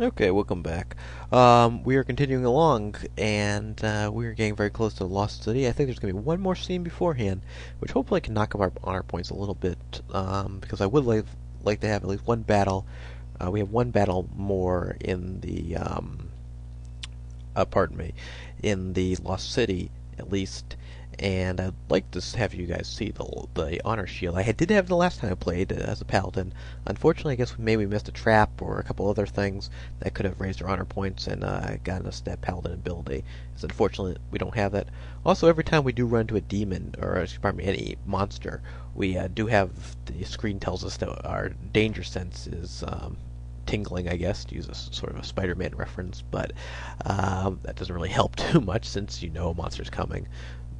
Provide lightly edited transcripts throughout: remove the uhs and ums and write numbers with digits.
Okay, welcome back. We are continuing along, and we are getting very close to the Lost City. I think there's going to be one more scene beforehand, which hopefully can knock up our honor points a little bit, because I would like to have at least one battle. We have one battle more in the, pardon me, in the Lost City, at least. And I'd like to have you guys see the honor shield. I did have the last time I played as a paladin. Unfortunately, I guess maybe we missed a trap or a couple other things that could have raised our honor points and gotten us that paladin ability. It's unfortunate we don't have that. Also, every time we do run into a demon or pardon me, any monster, we do have the screen tells us that our danger sense is tingling, I guess, to use a sort of a Spider-Man reference, but that doesn't really help too much since you know a monster's coming.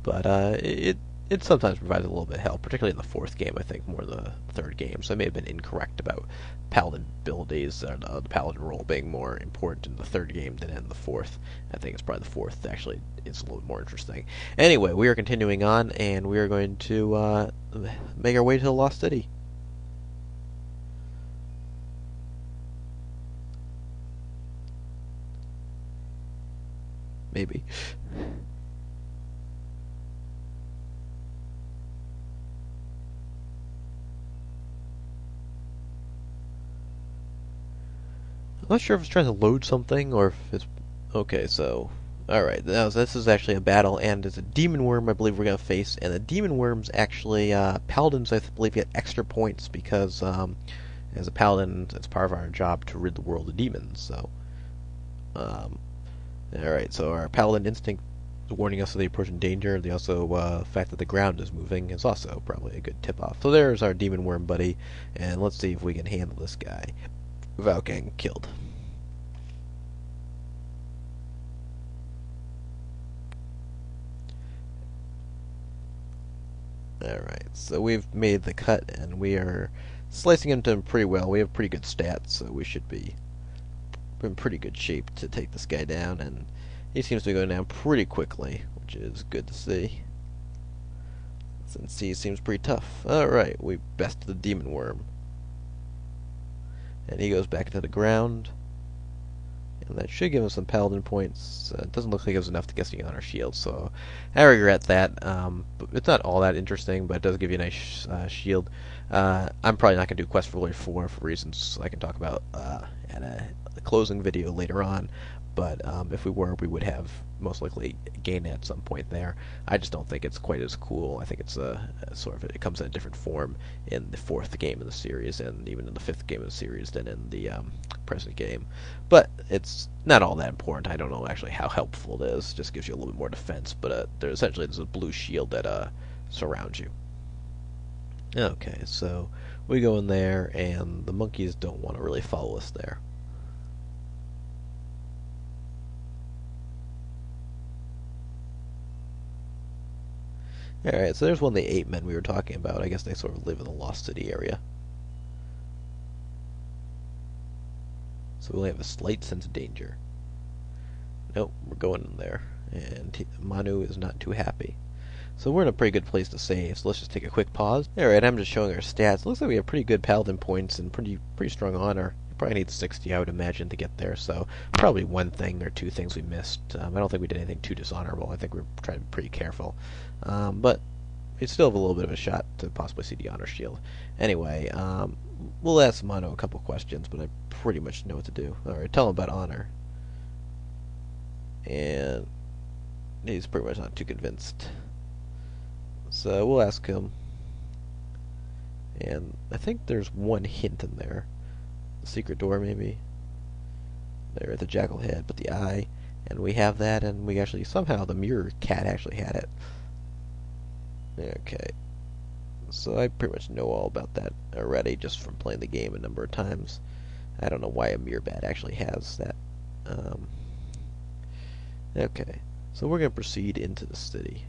But it sometimes provides a little bit of help, particularly in the fourth game, I think, more the third game. So I may have been incorrect about paladin abilities, or the paladin role being more important in the third game than in the fourth. I think it's probably the fourth, actually, is a little more interesting. Anyway, we are continuing on, and we are going to make our way to the Lost City. Maybe. I'm not sure if it's trying to load something or if it's... Okay, so... Alright, now this is actually a battle, and it's a demon worm I believe we're going to face, and the demon worms actually, paladins I believe get extra points because, as a paladin, it's part of our job to rid the world of demons, so... Alright, so our paladin instinct is warning us of the approaching danger. The fact that the ground is moving is also probably a good tip-off. So there's our demon worm buddy, and let's see if we can handle this guy without getting killed. Alright, so we've made the cut, and we are slicing into him pretty well. We have pretty good stats, so we should be in pretty good shape to take this guy down, and he seems to be going down pretty quickly, which is good to see, since he seems pretty tough. Alright, we bested the demon worm. And he goes back into the ground. And that should give him some paladin points. It doesn't look like it was enough to get the honor shield, so I regret that. But it's not all that interesting, but it does give you a nice shield. I'm probably not going to do Quest for Glory 4 for reasons I can talk about at a closing video later on. But if we were, we would have most likely gained it at some point there. I just don't think it's quite as cool. I think it's a sort of it comes in a different form in the fourth game of the series, and even in the fifth game of the series than in the present game. But it's not all that important. I don't know actually how helpful it is. It just gives you a little bit more defense. But there's a blue shield that surrounds you. Okay, so we go in there, and the monkeys don't want to really follow us there. Alright, so there's one of the 8 men we were talking about. I guess they sort of live in the Lost City area. So we only have a slight sense of danger. Nope, we're going in there. And Manu is not too happy. So we're in a pretty good place to save, so let's just take a quick pause. Alright, I'm just showing our stats. It looks like we have pretty good paladin points and pretty strong honor. You probably need 60, I would imagine, to get there, so probably one thing or two things we missed. I don't think we did anything too dishonorable. I think we're trying to be pretty careful. But we still have a little bit of a shot to possibly see the honor shield. Anyway, we'll ask Manu a couple questions, but I pretty much know what to do. Alright, tell him about honor. And he's pretty much not too convinced. So we'll ask him. And I think there's one hint in there. The secret door, maybe. There at the jackal head, but the eye. And we have that, and we actually, somehow, the mirror cat actually had it. Okay. So I pretty much know all about that already, just from playing the game a number of times. I don't know why a mirror bat actually has that. Okay. So we're going to proceed into the city.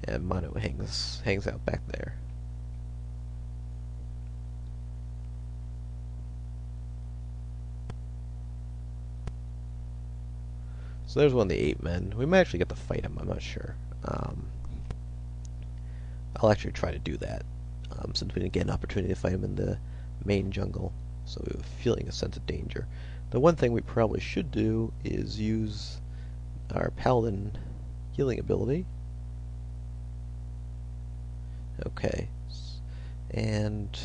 And Manu hangs out back there. So there's one of the 8 men. We might actually get to fight him, I'm not sure. I'll actually try to do that, since we didn't get an opportunity to fight him in the main jungle, so we were feeling a sense of danger. The one thing we probably should do is use our paladin healing ability. Okay, and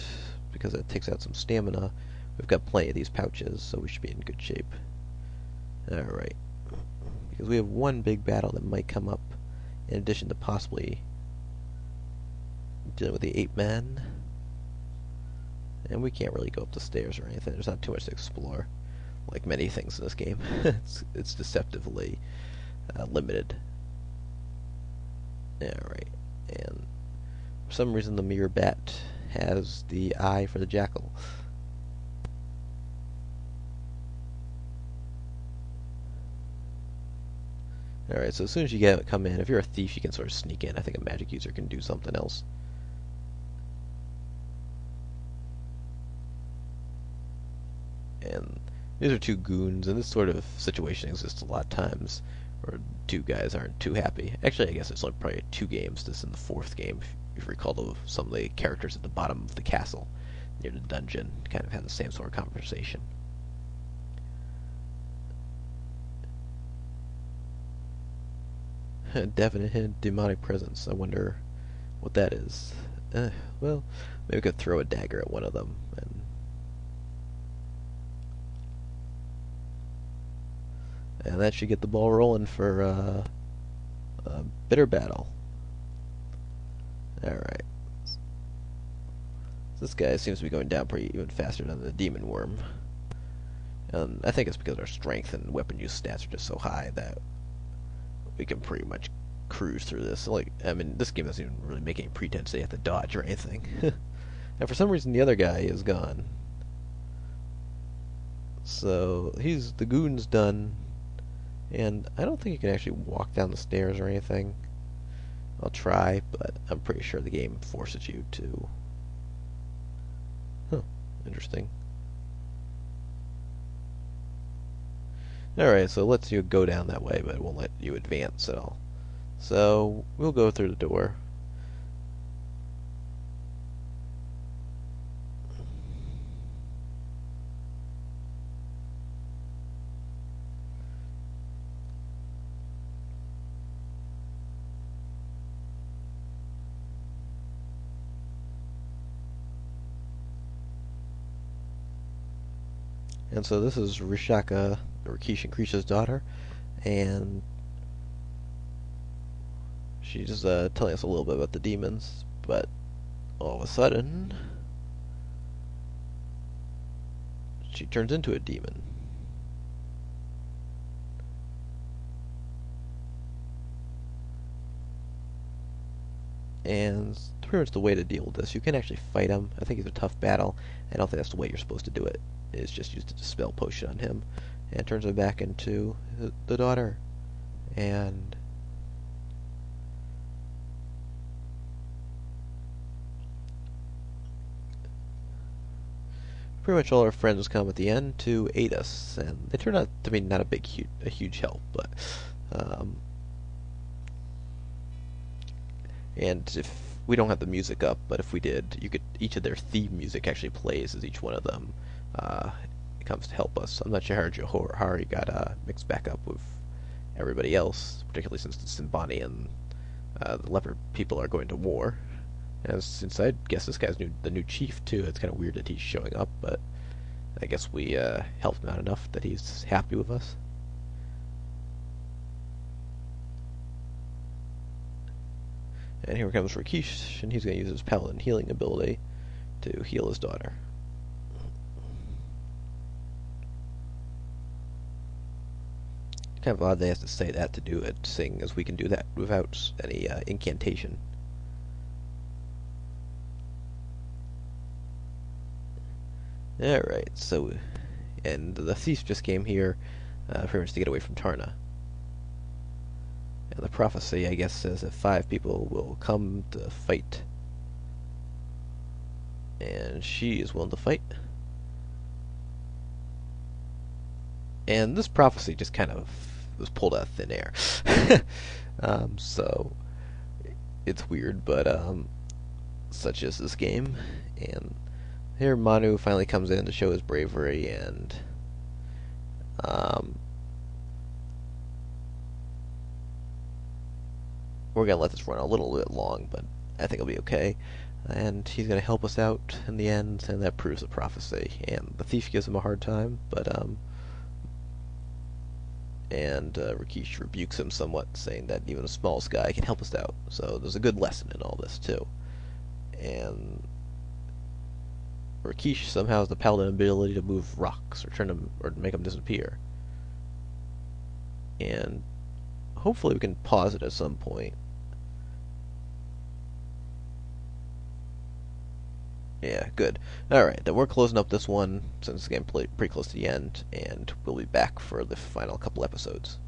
because it takes out some stamina, we've got plenty of these pouches, so we should be in good shape. Alright, because we have one big battle that might come up, in addition to possibly dealing with the 8-man. And we can't really go up the stairs or anything. There's not too much to explore, like many things in this game. it's deceptively limited. Alright, and for some reason the mirror bat has the eye for the jackal. Alright, so as soon as you come in, if you're a thief, you can sort of sneak in. I think a magic user can do something else. And these are two goons, and this sort of situation exists a lot of times, where two guys aren't too happy. Actually, I guess it's only probably 2 games. This is in the 4th game, if you recall some of the characters at the bottom of the castle, near the dungeon, kind of had the same sort of conversation. Definite demonic presence. I wonder what that is. Well, maybe we could throw a dagger at one of them, and that should get the ball rolling for a bitter battle. Alright. This guy seems to be going down pretty even faster than the demon worm. And I think it's because our strength and weapon use stats are just so high that we can pretty much cruise through this. Like, I mean, this game doesn't even really make any pretense that you have to dodge or anything. And for some reason, the other guy is gone. So the goon's done, and I don't think you can actually walk down the stairs or anything. I'll try, but I'm pretty sure the game forces you to. Huh, interesting. Alright, so it lets you go down that way, but it won't let you advance at all. So, we'll go through the door. And so this is Rishaka, or Rikishi and Krisha's daughter, and she's telling us a little bit about the demons, but all of a sudden she turns into a demon. And pretty much the way to deal with this, you can actually fight him. I think he's a tough battle. I don't think that's the way you're supposed to do it. It's just use the dispel potion on him, and it turns him back into the daughter. And pretty much all our friends come at the end to aid us, and they turn out to be not a huge help, but and if we don't have the music up, but if we did, each of their theme music actually plays as each one of them comes to help us. I'm not sure how Johari got mixed back up with everybody else, particularly since the Simbani and the leopard people are going to war. And since I guess this guy's the new chief too, it's kind of weird that he's showing up, but I guess we helped him out enough that he's happy with us. And here comes Rikishi, and he's going to use his paladin healing ability to heal his daughter. Kind of odd they have to say that to do it, seeing as we can do that without any incantation. Alright, so, and the thief just came here pretty much to get away from Tarna. And the prophecy, I guess, says that 5 people will come to fight. And she is willing to fight. And this prophecy just kind of was pulled out of thin air. So, it's weird, but such is this game. And here Manu finally comes in to show his bravery, and um, we're gonna let this run a little bit long, but I think it'll be okay. And he's gonna help us out in the end, and that proves the prophecy. And the thief gives him a hard time, but Rikishi rebukes him somewhat, saying that even the smallest guy can help us out. So there's a good lesson in all this too. And Rikishi somehow has the paladin ability to move rocks or turn them or make them disappear. And hopefully we can pause it at some point. Yeah, good. Alright, then we're closing up this one since it's getting pretty close to the end, and we'll be back for the final couple episodes.